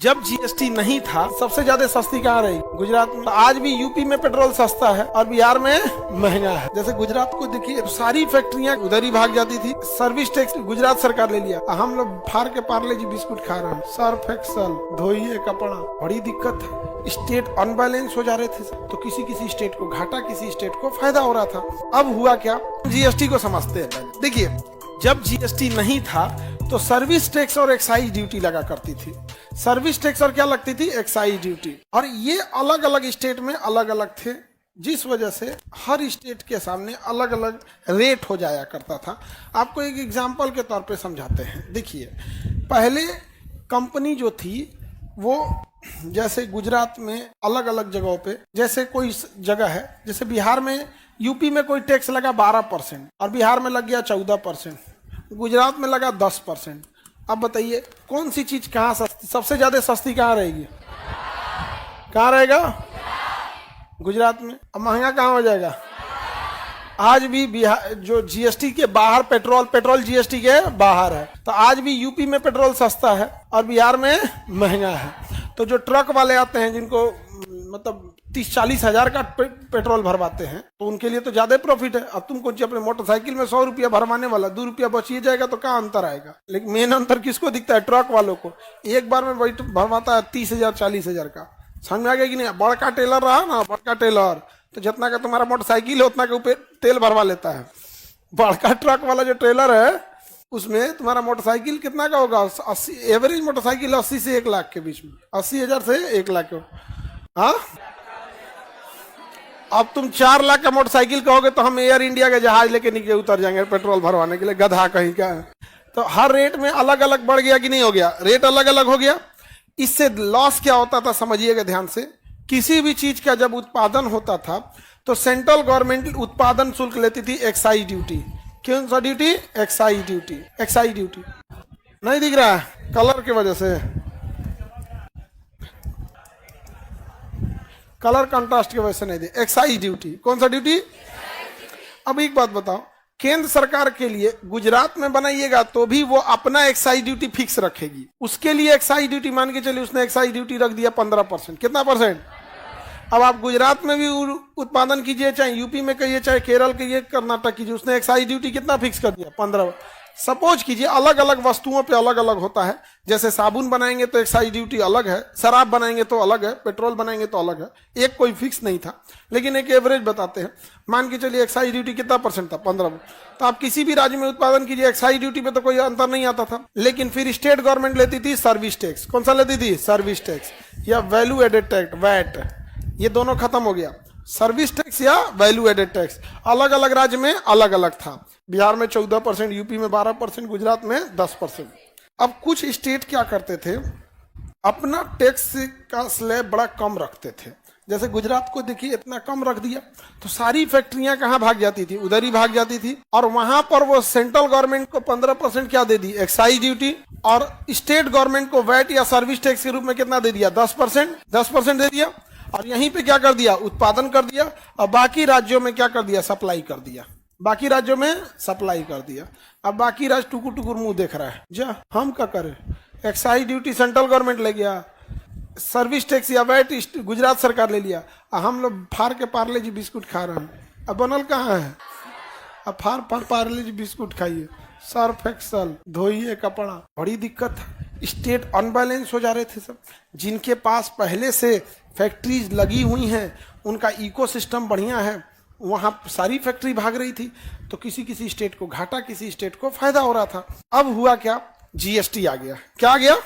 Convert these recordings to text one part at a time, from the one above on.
जब जीएसटी नहीं था सबसे ज्यादा सस्ती कहाँ रही? गुजरात में। आज भी यूपी में पेट्रोल सस्ता है और बिहार में महंगा है। जैसे गुजरात को देखिए, सारी फैक्ट्रियां उधर ही भाग जाती थी। सर्विस टैक्स गुजरात सरकार ले लिया। हम लोग फाड़ के पार्ले जी बिस्कुट खा रहे हैं। सर्फ एक्सल, धोइए कपड़ा, बड़ी दिक्कत है। स्टेट अनबैलेंस हो जा रहे थे, तो किसी किसी स्टेट को घाटा, किसी स्टेट को फायदा हो रहा था। अब हुआ क्या? जीएसटी को समझते हैं। देखिए, जब जीएसटी नहीं था तो सर्विस टैक्स और एक्साइज ड्यूटी लगा करती थी। सर्विस टैक्स और क्या लगती थी? Excise duty. और ये अलग अलग स्टेट में अलग अलग थे, जिस वजह से हर स्टेट के सामने अलग अलग रेट हो जाया करता था। आपको एक एग्जांपल के तौर पे समझाते हैं। देखिए, पहले कंपनी जो थी वो जैसे गुजरात में अलग अलग जगहों पे, जैसे कोई जगह है, जैसे बिहार में, यूपी में कोई टैक्स लगा 12% और बिहार में लग गया 14%, गुजरात में लगा 10%। अब बताइए कौन सी चीज कहाँ सस्ती, सबसे ज्यादा सस्ती कहाँ रहेगी? कहाँ रहेगा? गुजरात में। अब महंगा कहाँ हो जाएगा? आज भी बिहार जो जीएसटी के बाहर पेट्रोल जीएसटी के बाहर है, तो आज भी यूपी में पेट्रोल सस्ता है और बिहार में महंगा है। तो जो ट्रक वाले आते हैं, जिनको मतलब 30-40 हजार का पेट्रोल भरवाते हैं, तो उनके लिए तो ज्यादा प्रॉफिट है। अब तुमको अपने मोटरसाइकिल में 100 रुपया भरवाने वाला 2 रुपया बचिए जाएगा, तो क्या अंतर आएगा? लेकिन मेन अंतर किसको दिखता है? ट्रक वालों को। एक बार में भरवाता है 30,000-40,000 का। समझ में आ गया कि नहीं? बड़का टेलर रहा ना, बड़का टेलर, तो जितना का तुम्हारा मोटरसाइकिल है उतना के ऊपर तेल भरवा लेता है। बड़का ट्रक वाला जो ट्रेलर है, उसमें तुम्हारा मोटरसाइकिल कितना का होगा? 80, एवरेज मोटरसाइकिल 80 से 1 लाख के बीच में, 80,000 से 1 लाख के। हाँ, अब तुम 4 लाख का मोटरसाइकिल कहोगे तो हम एयर इंडिया का जहाज लेके नीचे उतर जाएंगे पेट्रोल भरवाने के लिए, गधा कहीं का। तो हर रेट में अलग अलग बढ़ गया कि नहीं हो गया? रेट अलग अलग हो गया। इससे लॉस क्या होता था समझिएगा ध्यान से। किसी भी चीज का जब उत्पादन होता था तो सेंट्रल गवर्नमेंट उत्पादन शुल्क लेती थी, एक्साइज ड्यूटी। कौन सा duty? Excise duty. Excise duty नहीं दिख रहा है कलर की वजह से, कलर कंट्रास्ट की वजह से नहीं दी। Excise duty. कौन सा ड्यूटी? अब एक बात बताओ, केंद्र सरकार के लिए गुजरात में बनाइएगा तो भी वो अपना एक्साइज ड्यूटी फिक्स रखेगी। उसके लिए एक्साइज ड्यूटी मान के चलिए, उसने एक्साइज ड्यूटी रख दिया 15%। कितना परसेंट? अब आप गुजरात में भी उत्पादन कीजिए, चाहे यूपी में करिए, चाहे केरल करिए, कर्नाटक कीजिए, उसने एक्साइज ड्यूटी कितना फिक्स कर दिया? 15। सपोज कीजिए अलग अलग वस्तुओं पे अलग अलग होता है। जैसे साबुन बनाएंगे तो एक्साइज ड्यूटी अलग है, शराब बनाएंगे तो अलग है, पेट्रोल बनाएंगे तो अलग है। एक कोई फिक्स नहीं था, लेकिन एक एवरेज बताते हैं। मान के चलिए एक्साइज ड्यूटी कितना परसेंट था? 15। तो आप किसी भी राज्य में उत्पादन कीजिए, एक्साइज ड्यूटी पे तो कोई अंतर नहीं आता था। लेकिन फिर स्टेट गवर्नमेंट लेती थी सर्विस टैक्स। कौन सा लेती थी? सर्विस टैक्स या वैल्यू एडेड टैक्स, वैट। ये दोनों खत्म हो गया। सर्विस टैक्स या वैल्यू एडेड टैक्स अलग अलग राज्य में अलग अलग था। बिहार में 14%, यूपी में 12%, गुजरात में 10%। अब कुछ स्टेट क्या करते थे, अपना टैक्स का स्लैब बड़ा कम रखते थे। जैसे गुजरात को देखिए, इतना कम रख दिया तो सारी फैक्ट्रियां कहाँ भाग जाती थी? उधर ही भाग जाती थी। और वहां पर वो सेंट्रल गवर्नमेंट को 15% क्या दे दी? Excise duty. और स्टेट गवर्नमेंट को वैट या सर्विस टैक्स के रूप में कितना दे दिया? 10%। 10% दे दिया। और यहीं पे क्या कर दिया? उत्पादन कर दिया। और बाकी राज्यों में क्या कर दिया? सप्लाई कर दिया। बाकी राज्यों में सप्लाई कर दिया। अब बाकी राज्य टुकुर टुकुर मुंह देख रहा है, जा हम क्या करें? एक्साइज ड्यूटी सेंट्रल गवर्नमेंट ले गया, सर्विस टैक्स या वैट गुजरात सरकार ले लिया। हम लोग फाड़ के पार्ले जी बिस्कुट खा रहे हैं। अब बनल कहाँ है? अब फाड़ पार्ले जी बिस्कुट खाइए, सर्फ एक्सल, धोइए कपड़ा, बड़ी दिक्कत है। स्टेट अनबैलेंस हो जा रहे थे सब। जिनके पास पहले से फैक्ट्रीज लगी हुई हैं, उनका इकोसिस्टम बढ़िया है, वहां सारी फैक्ट्री भाग रही थी, तो किसी किसी स्टेट को घाटा, किसी स्टेट को फायदा हो रहा था। अब हुआ क्या? जीएसटी आ गया। क्या आ गया?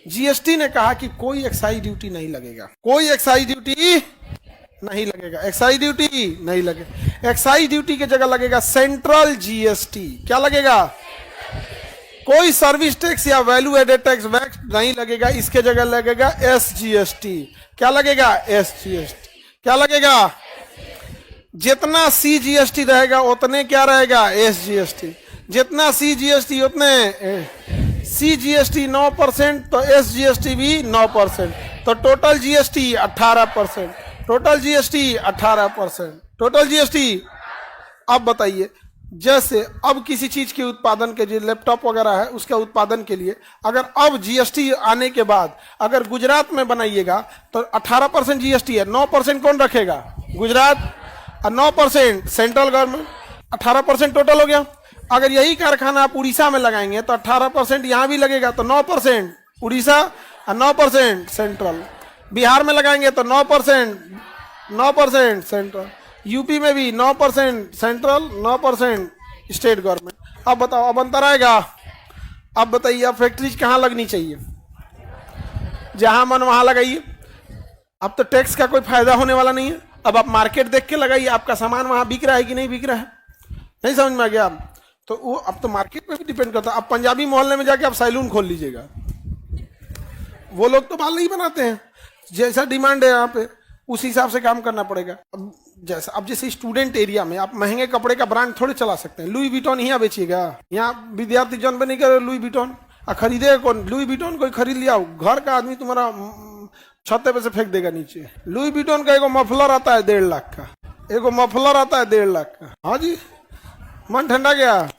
जीएसटी ने कहा कि कोई एक्साइज ड्यूटी नहीं लगेगा, कोई एक्साइज ड्यूटी नहीं लगेगा, एक्साइज ड्यूटी नहीं लगेगा। एक्साइज ड्यूटी की जगह लगेगा सेंट्रल जीएसटी। क्या लगेगा? कोई सर्विस टैक्स या वैल्यू एडेड टैक्स वैट नहीं लगेगा, इसके जगह लगेगा एसजीएसटी। क्या लगेगा? एसजीएसटी। क्या लगेगा? जितना सीजीएसटी रहेगा उतने क्या रहेगा? एसजीएसटी। जितना सीजीएसटी उतने सीजीएसटी 9%, तो एसजीएसटी भी 9%, तो total GST 18%। Total GST 18%। Total GST. अब बताइए जैसे अब किसी चीज के उत्पादन के लिए, लैपटॉप वगैरह है उसका उत्पादन के लिए, अगर अब जीएसटी आने के बाद अगर गुजरात में बनाइएगा तो 18% जीएसटी है, 9% कौन रखेगा? गुजरात, और 9% सेंट्रल गवर्नमेंट, 18% टोटल हो गया। अगर यही कारखाना आप उड़ीसा में लगाएंगे तो 18% यहां भी लगेगा, तो 9% उड़ीसा और 9% सेंट्रल। बिहार में लगाएंगे तो 9% सेंट्रल। यूपी में भी 9% सेंट्रल, 9% स्टेट गवर्नमेंट। अब बताओ, अब अंतर आएगा? अब बताइए, अब फैक्ट्रीज कहाँ लगनी चाहिए? जहां मन वहां लगाइए। अब तो टैक्स का कोई फायदा होने वाला नहीं है। अब आप मार्केट देख के लगाइए, आपका सामान वहां बिक रहा है कि नहीं बिक रहा है। नहीं समझ में आ गया? तो वो अब तो मार्केट पे भी डिपेंड करता है। अब पंजाबी मोहल्ले में जाके आप सैलून खोल लीजिएगा, वो लोग तो बाल नहीं बनाते हैं, जैसा डिमांड है यहाँ पे उस हिसाब से काम करना पड़ेगा। अब जैसे स्टूडेंट एरिया में आप महंगे कपड़े का ब्रांड थोड़े चला सकते हैं। लुई विटॉन यहाँ बेचिएगा? यहाँ विद्यार्थी जन पे नहीं करे लुई विटॉन, खरीदेगा कौन? लुई विटॉन कोई खरीद लिया, घर का आदमी तुम्हारा छत्ते पे से फेंक देगा नीचे। लुई विटॉन का एगो मफलर आता है 1.5 लाख का, एगो मफलर आता है 1.5 लाख का। हाँ जी, मन ठंडा गया।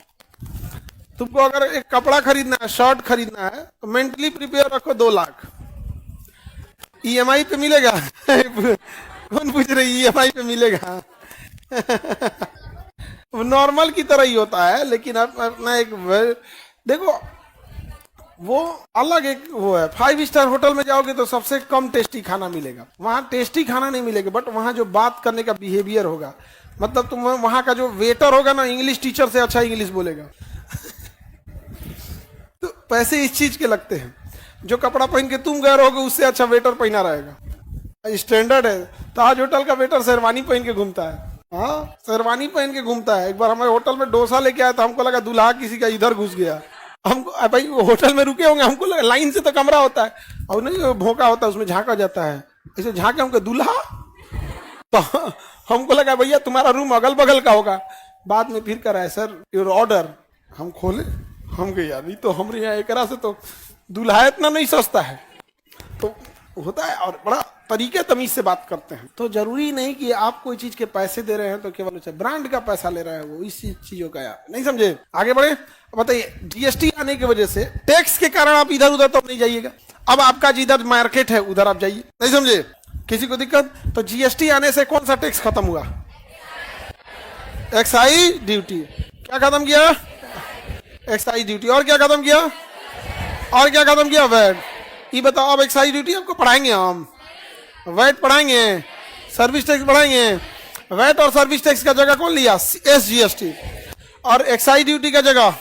तुमको अगर एक कपड़ा खरीदना है, शर्ट खरीदना है, तो मेंटली प्रिपेयर रखो 2 लाख। ईएमआई पे मिलेगा? कौन पूछ रही ईएमआई पे मिलेगा? नॉर्मल की तरह ही होता है, लेकिन अपना एक देखो, वो अलग एक वो है। 5 स्टार होटल में जाओगे तो सबसे कम टेस्टी खाना मिलेगा, वहां टेस्टी खाना नहीं मिलेगा, बट वहां जो बात करने का बिहेवियर होगा, मतलब तुम वहां का जो वेटर होगा ना, इंग्लिश टीचर से अच्छा इंग्लिश बोलेगा। तो पैसे इस चीज के लगते हैं, जो कपड़ा पहन के तुम गए रहोगे उससे अच्छा वेटर पहना रहेगा। स्टैंडर्ड है। ताज होटल का वेटर शेरवानी पहन के घूमता है। हाँ, शेरवानी पहन के घूमता है। एक बार हमारे होटल में डोसा लेके आया था, हमको लगा दूल्हा किसी का इधर घुस गया। हमको भाई होटल में रुके होंगे, हमको लगा लाइन से तो कमरा होता है और नहीं भोंका होता है, उसमें झांका जाता है, ऐसे झांके हमको दूल्हा, तो हमको लगा भैया तुम्हारा रूम अगल बगल का होगा। बाद में फिर कराए सर योर ऑर्डर, हम खोले, हम गए यार तो हमारे यहाँ एक से तो दूल्हा इतना नहीं सस्ता है, तो होता है। और बड़ा तरीके तमीज से बात करते हैं। तो जरूरी नहीं कि आप कोई चीज के पैसे दे रहे हैं तो केवल उसे ब्रांड का पैसा ले रहे हैं, वो इस चीजों का यार नहीं समझे। आगे बढ़े, बताइए। जीएसटी आने की वजह से, टैक्स के कारण आप इधर उधर तो नहीं जाइएगा। अब आपका जिधर मार्केट है उधर आप जाइए, नहीं समझे। किसी को दिक्कत? तो जीएसटी आने से कौन सा टैक्स खत्म हुआ? Excise duty. क्या खत्म किया? Excise duty. और क्या खत्म किया? और क्या खत्म किया? वैट। ये बताओ, अब एक्साइज ड्यूटी आपको पढ़ाएंगे, हम वैट पढ़ाएंगे, सर्विस टैक्स पढ़ाएंगे। वैट और सर्विस टैक्स का जगह कौन लिया? एसजीएसटी। और एक्साइज ड्यूटी का जगह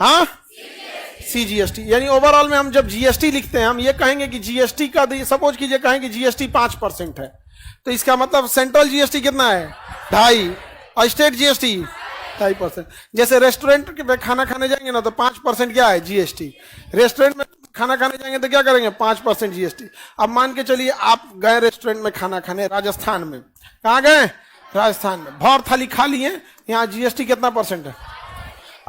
हाँ सीजीएसटी। यानी ओवरऑल में हम जब जीएसटी लिखते हैं, हम ये कहेंगे कि जीएसटी का, सपोज कीजिए कहेंगे जीएसटी 5% है, तो इसका मतलब सेंट्रल जीएसटी कितना है? 2.5, और स्टेट जीएसटी 2.5%। जैसे रेस्टोरेंट में खाना खाने जाएंगे ना तो 5% क्या है? जीएसटी। रेस्टोरेंट में खाना खाने जाएंगे तो क्या करेंगे? 5% जीएसटी। अब मान के चलिए आप गए रेस्टोरेंट में खाना खाने राजस्थान में, कहाँ गए? राजस्थान में। भर थाली खा लिए, यहाँ जीएसटी कितना % है?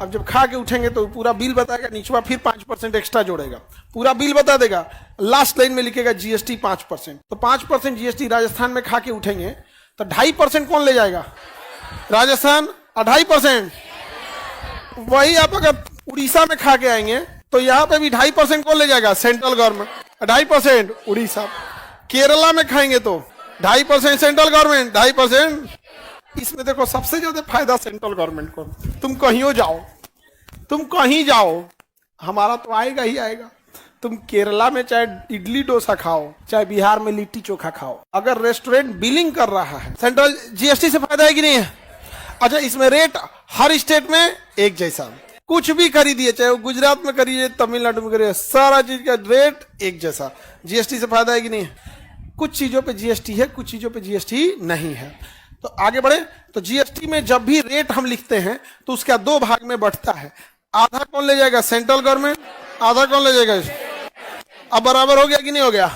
अब जब खा के उठेंगे तो पूरा बिल बताएगा, नीचवा फिर 5% एक्स्ट्रा जोड़ेगा, पूरा बिल बता देगा, लास्ट लाइन में लिखेगा जीएसटी 5%। तो 5% जीएसटी राजस्थान में खा के उठेंगे तो 2.5% कौन ले जाएगा? राजस्थान। 2.5% वही आप अगर उड़ीसा में खा के आएंगे तो यहाँ पे भी 2.5% कौन ले जाएगा? Central government. 2.5% उड़ीसा। केरला में खाएंगे तो 2.5% सेंट्रल गवर्नमेंट, 2.5%। इसमें देखो सबसे ज्यादा फायदा सेंट्रल गवर्नमेंट को। तुम कहीं जाओ, तुम कहीं जाओ, हमारा तो आएगा ही आएगा। तुम केरला में चाहे इडली डोसा खाओ, चाहे बिहार में लिट्टी चोखा खाओ, अगर रेस्टोरेंट बिलिंग कर रहा है, सेंट्रल जीएसटी से फायदा है कि नहीं है? अच्छा, इसमें रेट हर स्टेट में एक जैसा, कुछ भी खरीदिए, चाहे वो गुजरात में करिए, तमिलनाडु में करिए, सारा चीज का रेट एक जैसा। जीएसटी से फायदा है कि नहीं है? कुछ चीजों पे जीएसटी है, कुछ चीजों पे जीएसटी नहीं है। तो आगे बढ़े, तो जीएसटी में जब भी रेट हम लिखते हैं तो उसका 2 भाग में बढ़ता है। आधा कौन ले जाएगा? Central government. आधा कौन ले जाएगा? अब बराबर हो गया कि नहीं हो गया?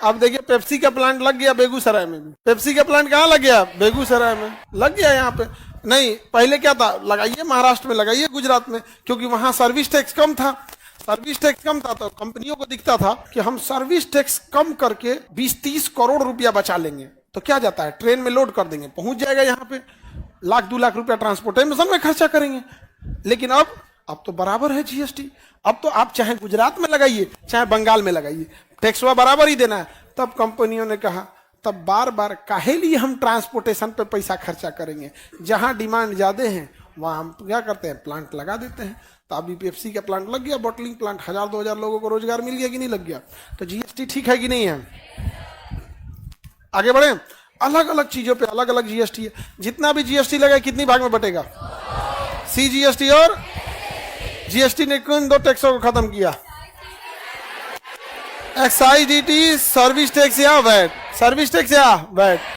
अब देखिए, पेप्सी का प्लांट लग गया बेगूसराय में। पेप्सी का प्लांट कहाँ लग गया? बेगूसराय में लग गया। यहाँ पे नहीं, पहले क्या था? लगाइए महाराष्ट्र में, लगाइए गुजरात में, क्योंकि वहां सर्विस टैक्स कम था। सर्विस टैक्स कम था तो कंपनियों को दिखता था कि हम सर्विस टैक्स कम करके 20-30 करोड़ रुपया बचा लेंगे। तो क्या जाता है? ट्रेन में लोड कर देंगे, पहुंच जाएगा यहाँ पे, लाख 2 लाख रुपया ट्रांसपोर्टेशन में खर्चा करेंगे। लेकिन अब तो बराबर है जीएसटी। अब तो आप चाहे गुजरात में लगाइए चाहे बंगाल में लगाइए, टैक्स बराबर ही देना है। तब कंपनियों ने कहा, तब बार बार काहे लिए हम ट्रांसपोर्टेशन पे पैसा खर्चा करेंगे, जहां डिमांड ज्यादा है वहां हम क्या करते हैं, प्लांट लगा देते हैं। तो अभी पेप्सी का प्लांट लग गया, बॉटलिंग प्लांट, 1000-2000 लोगों को रोजगार मिल गया कि नहीं लग गया। तो जीएसटी ठीक है कि नहीं है? आगे बढ़े। अलग अलग चीजों पे अलग अलग जीएसटी है। जितना भी जीएसटी लगा कितनी भाग में बटेगा? सीजीएसटी और जीएसटी ने किन 2 टैक्सों को खत्म किया? एक्साइज ड्यूटी, सर्विस टैक्स या वैट? सर्विस टैक्स या वैट?